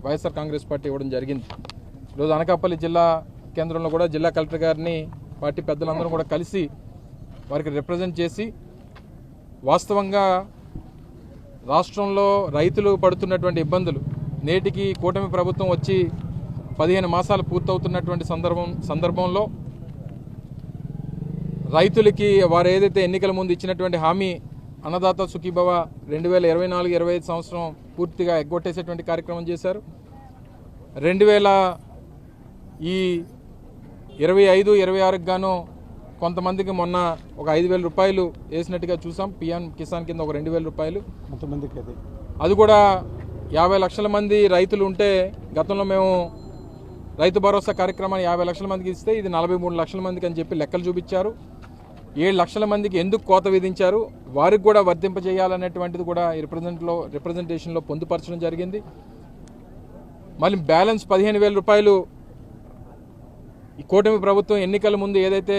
YSR Congress party ఇవ్వడం జరిగింది. ఈరోజు అనకాపల్లి జిల్లా కేంద్రంలో కూడా జిల్లా కలెక్టర్ గారిని పార్టీ పెద్దలందరూ కూడా కలిసి వారికి రిప్రజెంట్ చేసి వాస్తవంగా రాష్ట్రంలో రైతులు పడుతున్నటువంటి ఇబ్బందులు నేటికి కూటమి ప్రభుత్వం వచ్చి 15 మాసాలు పూర్తవుతున్నటువంటి సందర్భంలో రైతులకి వారు ఏదైతే ఎన్నికల ముందు ఇచ్చినటువంటి హామీ అన్నదాత సుఖీభవ 2024-25 సంవత్సరం పూర్తిగా ఎగ్గొట్టేసేటువంటి కార్యక్రమం చేశారు. 2025-26 గాను కొంతమందికి మొన్న ఒక 5,000 రూపాయలు వేసినట్టుగా చూసాం. పిఎం కిసాన్ కింద ఒక 2,000 రూపాయలు కొంతమందికి అది కూడా 50 లక్షల మంది రైతులు ఉంటే గతంలో మేము రైతు భరోసా కార్యక్రమాన్ని 50 లక్షల మందికి ఇస్తే ఇది 43 లక్షల మందికి అని చెప్పి లెక్కలు చూపించారు. 7 లక్షల మందికి ఎందుకు కోత విధించారు, వారికి కూడా వర్తింపజేయాలనేటువంటిది కూడా ఈ రిప్రజెంటేషన్లో పొందుపరచడం జరిగింది. మళ్ళీ బ్యాలెన్స్ 15,000 రూపాయలు ఈ కూటమి ప్రభుత్వం ఎన్నికల ముందు ఏదైతే